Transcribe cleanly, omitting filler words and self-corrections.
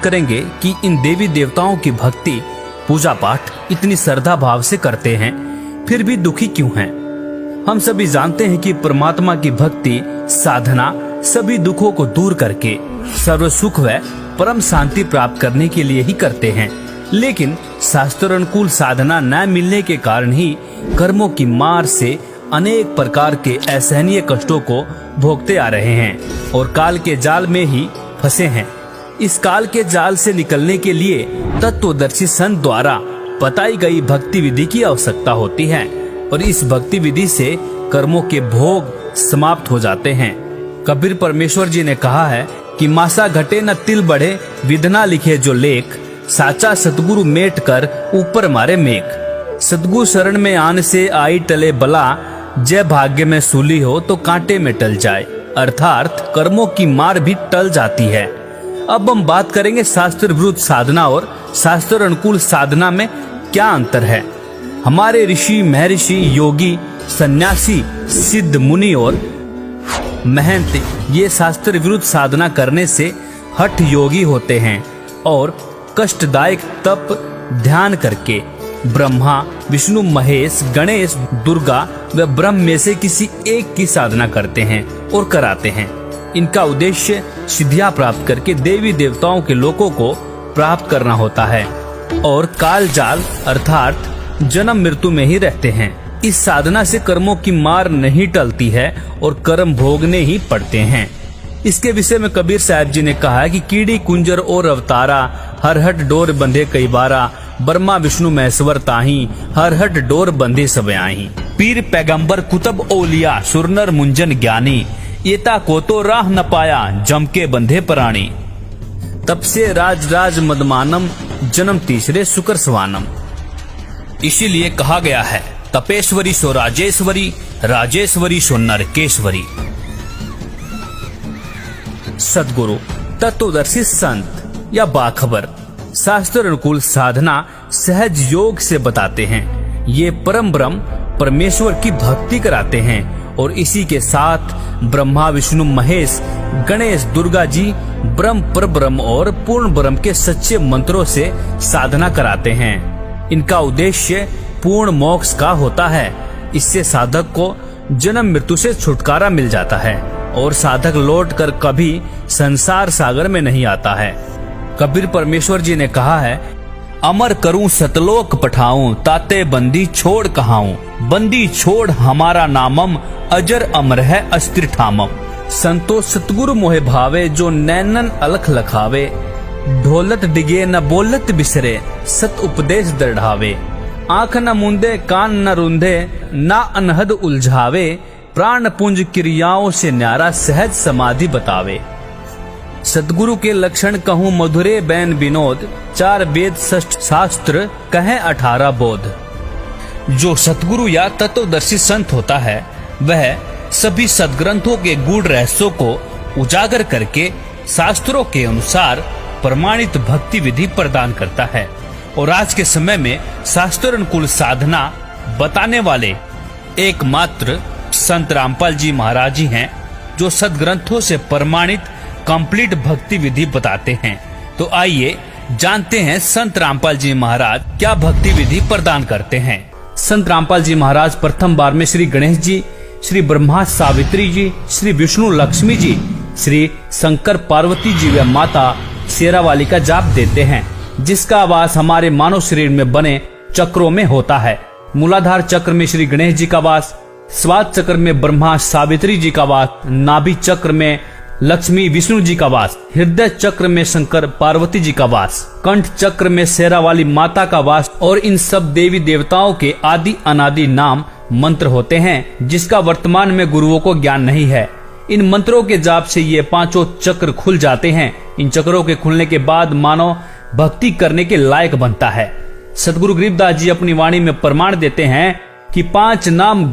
बात करेंगे कि इन देवी देवताओं की भक्ति पूजा पाठ इतनी श्रद्धा भाव से करते हैं, फिर भी दुखी क्यों हैं? हम सभी जानते हैं कि परमात्मा की भक्ति साधना सभी दुखों को दूर करके सर्व सुख व परम शांति प्राप्त करने के लिए ही करते हैं। लेकिन शास्त्र अनुकूल साधना न मिलने के कारण ही कर्मों की मार से अनेक प्रकार के असहनीय कष्टों को भोगते आ रहे हैं और काल के जाल में ही फंसे हैं। इस काल के जाल से निकलने के लिए तत्वदर्शी संत द्वारा बताई गई भक्ति विधि की आवश्यकता होती है और इस भक्ति विधि से कर्मों के भोग समाप्त हो जाते हैं। कबीर परमेश्वर जी ने कहा है कि मासा घटे न तिल बढ़े, विधना लिखे जो लेख, साचा सतगुरु मेट कर ऊपर मारे मेघ। सतगुरु शरण में आने से आई टले बला, जय भाग्य में सूली हो तो कांटे में टल जाए। अर्थात कर्मों की मार भी टल जाती है। अब हम बात करेंगे शास्त्र विरुद्ध साधना और शास्त्र अनुकूल साधना में क्या अंतर है। हमारे ऋषि, महर्षि, योगी, सन्यासी, सिद्ध, मुनि और महंत ये शास्त्र विरुद्ध साधना करने से हठ योगी होते हैं और कष्टदायक तप ध्यान करके ब्रह्मा, विष्णु, महेश, गणेश, दुर्गा व ब्रह्म में से किसी एक की साधना करते हैं और कराते हैं। इनका उद्देश्य सिद्धियां प्राप्त करके देवी देवताओं के लोकों को प्राप्त करना होता है और काल जाल अर्थात जन्म मृत्यु में ही रहते हैं। इस साधना से कर्मों की मार नहीं टलती है और कर्म भोगने ही पड़ते हैं। इसके विषय में कबीर साहब जी ने कहा है कि कीड़ी कुंजर और अवतारा, हरहट डोर बंधे कई बारा, ब्रह्मा विष्णु महेश्वर ताही, हरहट डोर बंधे सब आही। पीर पैगंबर कुतुब औलिया, सुरनर मुंजन ज्ञानी, एता को तो राह न पाया, जम के बंधे प्राणी। तब से राज राज मदमानम, जन्म तीसरे शुक्र स्वानम। इसीलिए कहा गया है तपेश्वरी सो राजेश्वरी, राजेश्वरी सो नरकेश्वरी। सद्गुरु, तत्वदर्शी संत या बाखबर शास्त्र अनुकूल साधना सहज योग से बताते हैं। ये परम ब्रह्म परमेश्वर की भक्ति कराते हैं और इसी के साथ ब्रह्मा, विष्णु, महेश, गणेश, दुर्गा जी ब्रह्म, परब्रह्म और पूर्ण ब्रह्म के सच्चे मंत्रों से साधना कराते हैं। इनका उद्देश्य पूर्ण मोक्ष का होता है। इससे साधक को जन्म मृत्यु से छुटकारा मिल जाता है और साधक लौट कर कभी संसार सागर में नहीं आता है। कबीर परमेश्वर जी ने कहा है, अमर करूं सतलोक पठाऊं, ताते बंदी छोड़ कहाऊं, बंदी छोड़ हमारा नामम, अजर अमर है अस्थिर ठामम। संतो सतगुरु मोहे भावे, जो नैनन अलख लखावे, ढोलत डिगे न बोलत बिसरे, सत उपदेश दृढ़ावे। आंख न मूंदे कान न रूंधे, ना अनहद उलझावे, प्राण पुंज क्रियाओं से न्यारा सहज समाधि बतावे। सतगुरु के लक्षण कहूँ मधुरे बैन विनोद, चार वेद षष्ठ शास्त्र कहें 18 बोध। जो सतगुरु या तत्वदर्शी संत होता है वह सभी सदग्रंथों के गूढ़ रहस्यों को उजागर करके शास्त्रों के अनुसार प्रमाणित भक्ति विधि प्रदान करता है और आज के समय में शास्त्र अनुकूल साधना बताने वाले एकमात्र संत रामपाल जी महाराज जी हैं जो सदग्रंथों से प्रमाणित कंप्लीट भक्ति विधि बताते हैं। तो आइए जानते हैं संत रामपाल जी महाराज क्या भक्ति विधि प्रदान करते हैं। संत रामपाल जी महाराज प्रथम बार में श्री गणेश जी, श्री ब्रह्मा सावित्री जी, श्री विष्णु लक्ष्मी जी, श्री शंकर पार्वती जी व माता शेरावाली का जाप देते हैं, जिसका वास हमारे मानव शरीर में बने चक्रों में होता है। मूलाधार चक्र में श्री गणेश जी का वास, स्वाद चक्र में ब्रह्मा सावित्री जी का वास, नाभि चक्र में लक्ष्मी विष्णु जी का वास, हृदय चक्र में शंकर पार्वती जी का वास, कंठ चक्र में शेरावाली माता का वास और इन सब देवी देवताओं के आदि अनादि नाम मंत्र होते हैं, जिसका वर्तमान में गुरुओं को ज्ञान नहीं है। इन मंत्रों के जाप से ये पांचों चक्र खुल जाते हैं। इन चक्रों के खुलने के बाद मानव भक्ति करने के लायक बनता है। सदगुरु गरीबदास जी अपनी वाणी में प्रमाण देते हैं कि 5 नाम